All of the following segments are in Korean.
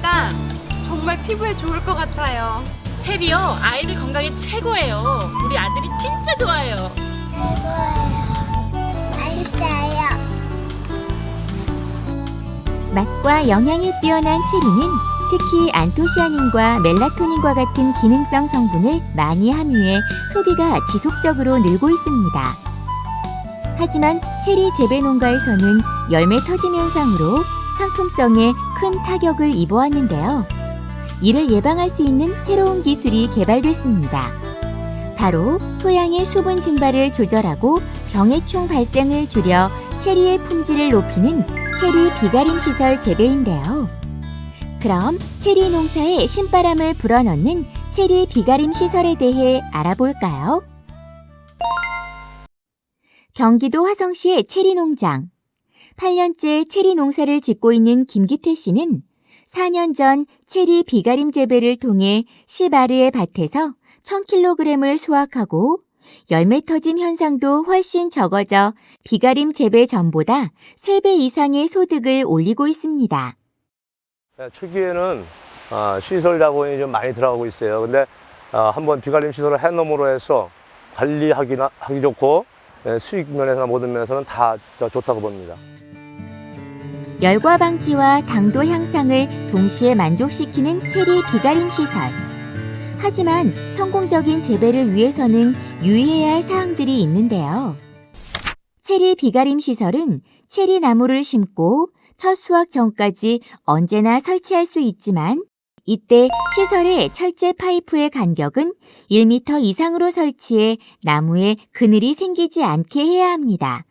먹으니까 정말 피부에 좋을 것 같아요. 체리요, 아이들 건강에 최고예요. 우리 아들이 진짜 좋아해요. 맛있어요. 맛과 영양이 뛰어난 체리는 특히 안토시아닌과 멜라토닌과 같은 기능성 성분을 많이 함유해 소비가 지속적으로 늘고 있습니다. 하지만 체리 재배 농가에서는 열매 터짐 현상으로 상품성에 큰 타격을 입어왔는데요. 이를 예방할 수 있는 새로운 기술이 개발됐습니다. 바로 토양의 수분 증발을 조절하고 병해충 발생을 줄여 체리의 품질을 높이는 체리 비가림 시설 재배인데요. 그럼 체리 농사에 신바람을 불어넣는 체리 비가림 시설에 대해 알아볼까요? 경기도 화성시의 체리 농장. 8년째 체리 농사를 짓고 있는 김기태 씨는 4년 전 체리 비가림 재배를 통해 10아르의 밭에서 1000kg을 수확하고 열매 터짐 현상도 훨씬 적어져 비가림 재배 전보다 3배 이상의 소득을 올리고 있습니다. 초기에는 시설 자본이 좀 많이 들어가고 있어요. 근데 한번 비가림 시설을 해놓음으로 해서 관리하기 좋고 수익 면에서나 모든 면에서는 다 좋다고 봅니다. 열과 방지와 당도 향상을 동시에 만족시키는 체리 비가림 시설. 하지만 성공적인 재배를 위해서는 유의해야 할 사항들이 있는데요. 체리 비가림 시설은 체리 나무를 심고 첫 수확 전까지 언제나 설치할 수 있지만 이때 시설의 철제 파이프의 간격은 1m 이상으로 설치해 나무에 그늘이 생기지 않게 해야 합니다.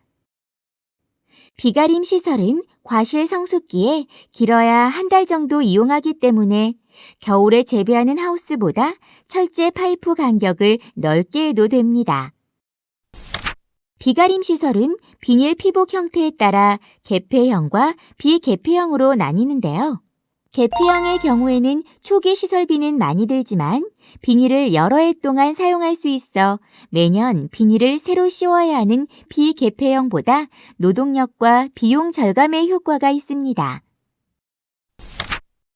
비가림 시설은 과실 성숙기에 길어야 1달 정도 이용하기 때문에 겨울에 재배하는 하우스보다 철제 파이프 간격을 넓게 해도 됩니다. 비가림 시설은 비닐 피복 형태에 따라 개폐형과 비개폐형으로 나뉘는데요. 개폐형의 경우에는 초기 시설비는 많이 들지만 비닐을 여러 해 동안 사용할 수 있어 매년 비닐을 새로 씌워야 하는 비개폐형보다 노동력과 비용 절감의 효과가 있습니다.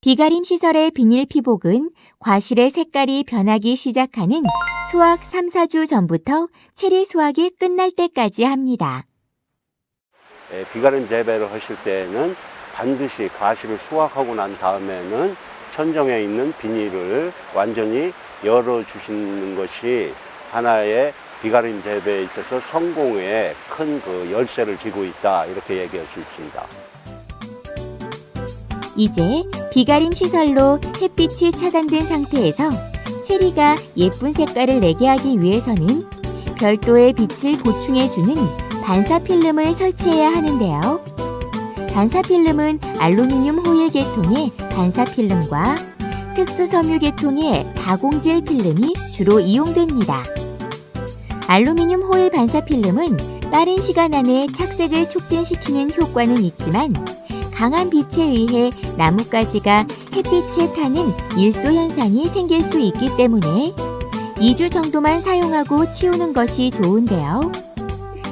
비가림 시설의 비닐 피복은 과실의 색깔이 변하기 시작하는 수확 3, 4주 전부터 체리 수확이 끝날 때까지 합니다. 비가림 재배를 하실 때는 반드시 과실을 수확하고 난 다음에는 천정에 있는 비닐을 완전히 열어주시는 것이 하나의 비가림 재배에 있어서 성공에 큰 그 열쇠를 쥐고 있다, 이렇게 얘기할 수 있습니다. 이제 비가림 시설로 햇빛이 차단된 상태에서 체리가 예쁜 색깔을 내게 하기 위해서는 별도의 빛을 보충해주는 반사필름을 설치해야 하는데요. 반사필름은 알루미늄 호일 계통의 반사필름과 특수섬유 계통의 다공질 필름이 주로 이용됩니다. 알루미늄 호일 반사필름은 빠른 시간 안에 착색을 촉진시키는 효과는 있지만 강한 빛에 의해 나뭇가지가 햇빛에 타는 일소 현상이 생길 수 있기 때문에 2주 정도만 사용하고 치우는 것이 좋은데요.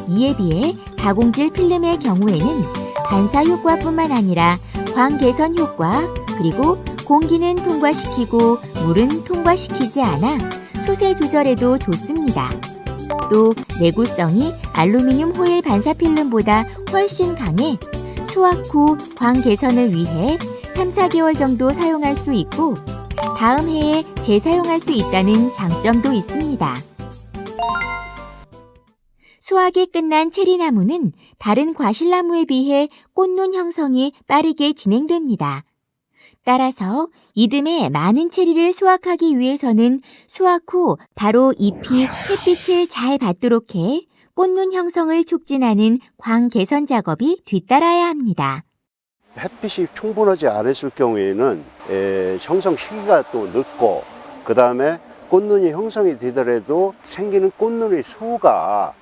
이에 비해 다공질 필름의 경우에는 반사 효과뿐만 아니라 광 개선 효과, 그리고 공기는 통과시키고 물은 통과시키지 않아 수세 조절에도 좋습니다. 또 내구성이 알루미늄 호일 반사필름보다 훨씬 강해 수확 후 광 개선을 위해 3, 4개월 정도 사용할 수 있고 다음 해에 재사용할 수 있다는 장점도 있습니다. 수확이 끝난 체리나무는 다른 과실나무에 비해 꽃눈 형성이 빠르게 진행됩니다. 따라서 이듬해 많은 체리를 수확하기 위해서는 수확 후 바로 잎이 햇빛을 잘 받도록 해 꽃눈 형성을 촉진하는 광 개선 작업이 뒤따라야 합니다. 햇빛이 충분하지 않았을 경우에는 형성 시기가 또 늦고, 그 다음에 꽃눈이 형성이 되더라도 생기는 꽃눈의 수가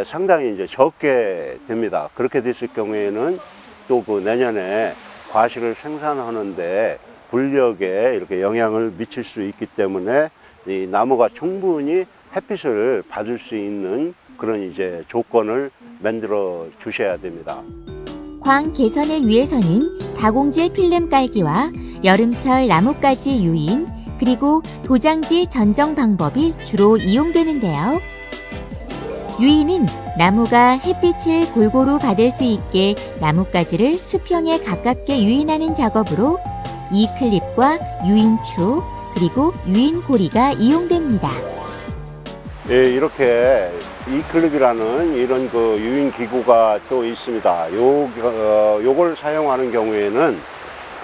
상당히 이제 적게 됩니다. 그렇게 됐을 경우에는 또 그 내년에 과실을 생산하는데 불력에 이렇게 영향을 미칠 수 있기 때문에 이 나무가 충분히 햇빛을 받을 수 있는 그런 이제 조건을 만들어 주셔야 됩니다. 광 개선을 위해서는 다공질 필름 깔기와 여름철 나뭇가지 유인, 그리고 도장지 전정 방법이 주로 이용되는데요. 유인은 나무가 햇빛을 골고루 받을 수 있게 나뭇가지를 수평에 가깝게 유인하는 작업으로 이 클립과 유인추, 그리고 유인고리가 이용됩니다. 예, 이렇게 이클립이라는 이런 그 유인 기구가 또 있습니다. 요걸 사용하는 경우에는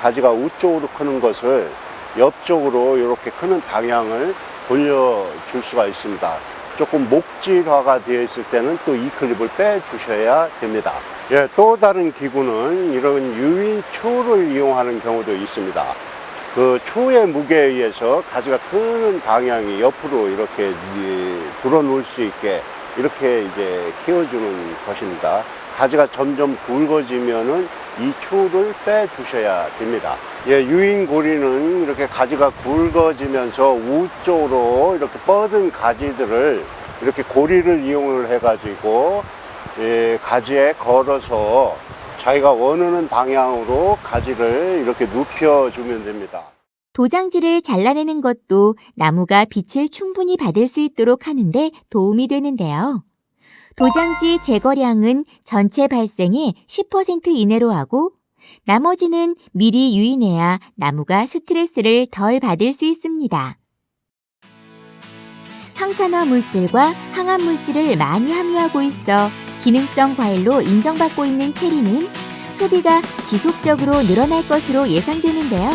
가지가 우쪽으로 크는 것을 옆쪽으로 이렇게 크는 방향을 돌려줄 수가 있습니다. 조금 목질화가 되어 있을 때는 또 이 클립을 빼주셔야 됩니다. 예, 또 다른 기구는 이런 유인 추를 이용하는 경우도 있습니다. 그 추의 무게에 의해서 가지가 크는 방향이 옆으로 이렇게 불어놓을 수 있게 이렇게 이제 키워주는 것입니다. 가지가 점점 굵어지면은 이 추를 빼주셔야 됩니다. 예, 유인고리는 이렇게 가지가 굵어지면서 우쪽으로 이렇게 뻗은 가지들을 이렇게 고리를 이용을 해가지고 가지에 걸어서 자기가 원하는 방향으로 가지를 이렇게 눕혀주면 됩니다. 도장지를 잘라내는 것도 나무가 빛을 충분히 받을 수 있도록 하는데 도움이 되는데요. 도장지 제거량은 전체 발생의 10% 이내로 하고 나머지는 미리 유인해야 나무가 스트레스를 덜 받을 수 있습니다. 항산화 물질과 항암 물질을 많이 함유하고 있어 기능성 과일로 인정받고 있는 체리는 소비가 지속적으로 늘어날 것으로 예상되는데요.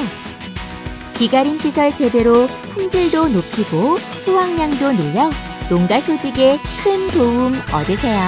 비가림 시설 재배로 품질도 높이고 수확량도 늘려 농가 소득에 큰 도움 얻으세요.